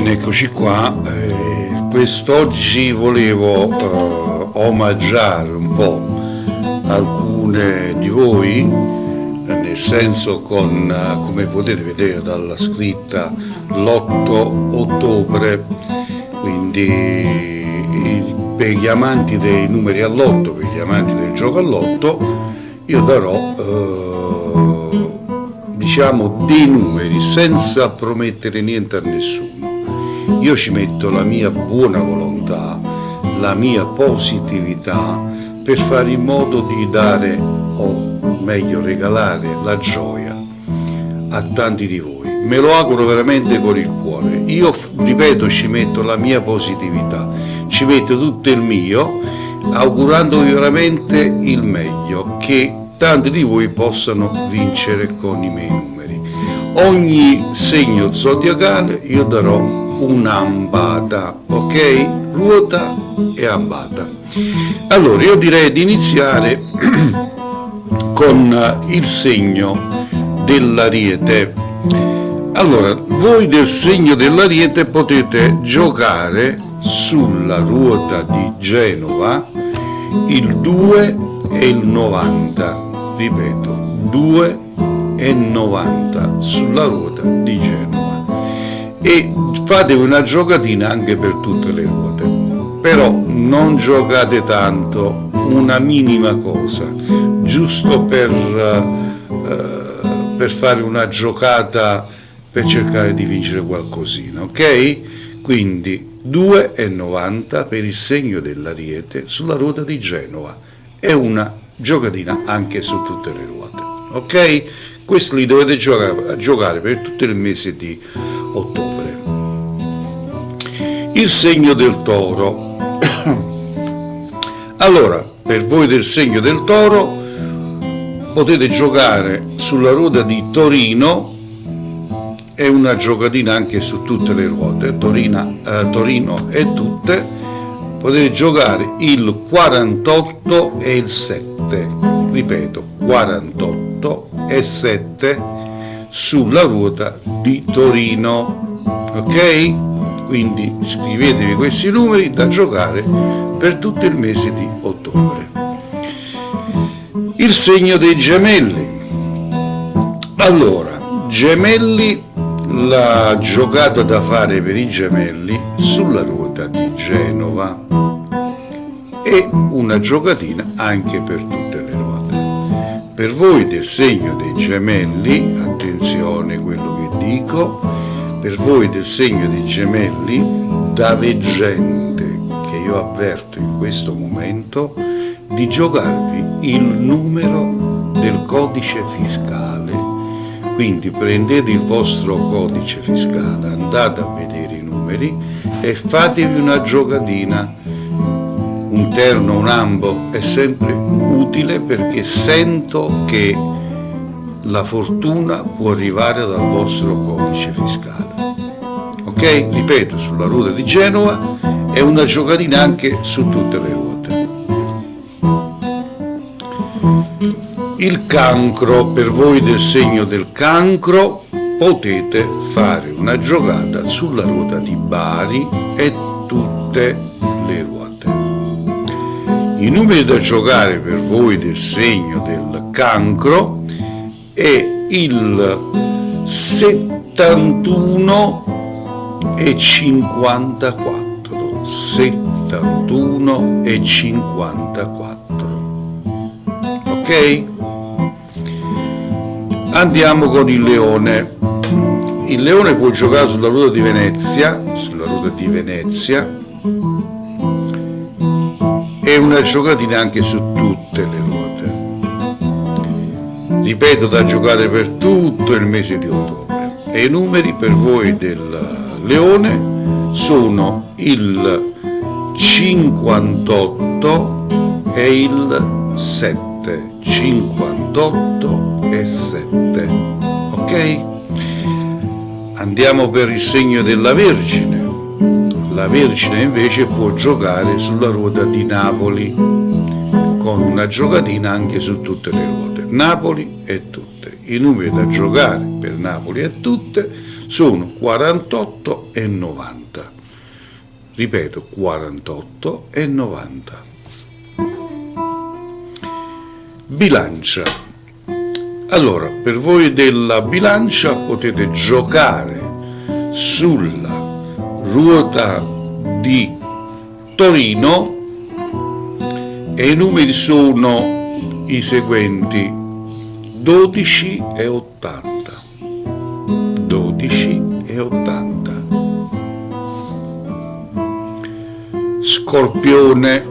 Bene, eccoci qua. Quest'oggi volevo omaggiare un po' alcune di voi, nel senso con, come potete vedere dalla scritta, l'8 ottobre, quindi per gli amanti dei numeri all'otto, per gli amanti del gioco all'otto, io darò diciamo dei numeri senza promettere niente a nessuno. Io ci metto la mia buona volontà, la mia positività per fare in modo di dare, o meglio regalare, la gioia a tanti di voi. Me lo auguro veramente con il cuore. Io, ripeto, ci metto la mia positività, ci metto tutto il mio, augurandovi veramente il meglio, che tanti di voi possano vincere con i miei numeri. Ogni segno zodiacale io darò un'ambata, ok? Ruota e ambata. Allora io direi di iniziare con il segno dell'Ariete. Allora, voi del segno dell'Ariete potete giocare sulla ruota di Genova il 2 e il 90. Ripeto, 2 e 90 sulla ruota di Genova, e fatevi una giocatina anche per tutte le ruote, però non giocate tanto, una minima cosa, giusto per fare una giocata, per cercare di vincere qualcosina, ok? Quindi 2 e 90 per il segno dell'Ariete sulla ruota di Genova, è una giocatina anche su tutte le ruote, ok? Questo li dovete giocare per tutto il mese di ottobre. Il segno del Toro. Allora, per voi del segno del Toro potete giocare sulla ruota di Torino, è una giocatina anche su tutte le ruote, Torino e tutte. Potete giocare il 48 e il 7, ripeto, 48 e 7 sulla ruota di Torino, ok? Quindi scrivetevi questi numeri da giocare per tutto il mese di ottobre. Il segno dei Gemelli. Allora, Gemelli, la giocata da fare per i Gemelli sulla ruota di Genova e una giocatina anche per tutte le ruote. Per voi del segno dei Gemelli, attenzione a quello che dico, per voi del segno dei Gemelli, da veggente che io avverto in questo momento, di giocarvi il numero del codice fiscale. Quindi prendete il vostro codice fiscale, andate a vedere i numeri e fatevi una giocatina. Un terno, un ambo è sempre utile, perché sento che la fortuna può arrivare dal vostro codice fiscale. Ok? Ripeto, sulla ruota di Genova è una giocatina anche su tutte le ruote. Il Cancro, per voi del segno del Cancro potete fare una giocata sulla ruota di Bari e tutte le ruote. I numeri da giocare per voi del segno del Cancro è il 71 e 54, 71 e 54, ok? Andiamo con il Leone. Il Leone può giocare sulla ruota di Venezia, e una giocatina anche su tutte le ruote. Ripeto, da giocare per tutto il mese di ottobre. E i numeri per voi del Leone sono il 58 e il 7, 58 e 7, ok? Andiamo per il segno della Vergine. La Vergine invece può giocare sulla ruota di Napoli, con una giocatina anche su tutte le ruote, Napoli e tutte. i numeri da giocare per Napoli e tutte sono 48 e 90. Ripeto, 48 e 90. Bilancia. Allora, per voi della bilancia potete giocare sulla ruota di Torino e i numeri sono i seguenti: 12 e 80. 12 e 80. Scorpione.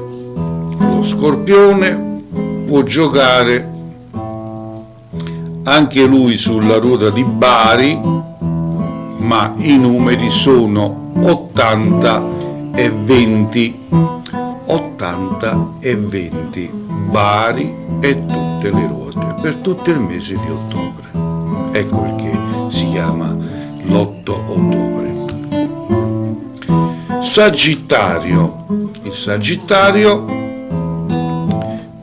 Lo Scorpione può giocare anche lui sulla ruota di Bari, ma i numeri sono 80 e 20. 80 e 20. Bari e tutte le ruote per tutto il mese di ottobre. Ecco perché si chiama l'8 ottobre. Sagittario. Il Sagittario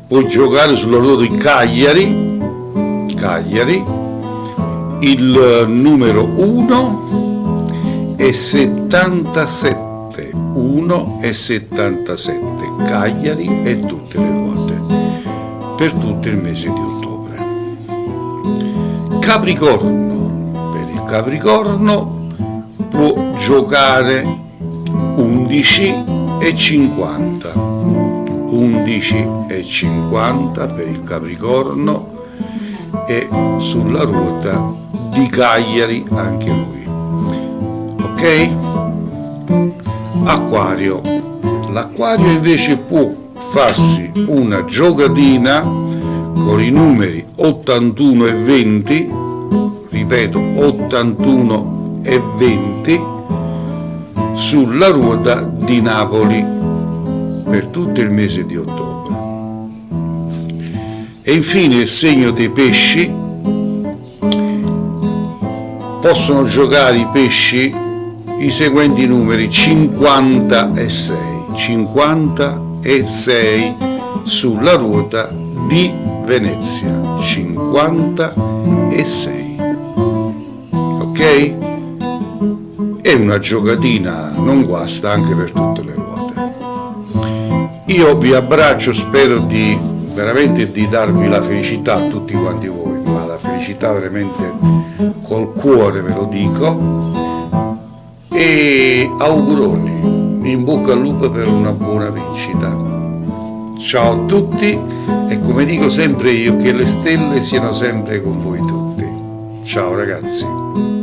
può giocare sulla ruota di Cagliari, il numero 1 è 77, 1 e 77, Cagliari e tutte le ruote per tutto il mese di ottobre. Capricorno. Per il Capricorno può giocare 11 e 50, 11 e 50 per il Capricorno e sulla ruota di Cagliari anche lui. Ok? Acquario. L'Acquario invece può farsi una giocatina con i numeri 81 e 20, ripeto 81 e 20, sulla ruota di Napoli per tutto il mese di ottobre. E infine il segno dei pesci. Possono giocare i pesci i seguenti numeri: 56, 56 sulla ruota di Venezia, 56. Ok? È una giocatina non guasta anche per tutte le ruote. Io vi abbraccio, spero veramente di darvi la felicità a tutti quanti voi, ma la felicità veramente col cuore ve lo dico, e auguroni, in bocca al lupo per una buona vincita. Ciao a tutti e come dico sempre io, che le stelle siano sempre con voi tutti. Ciao ragazzi.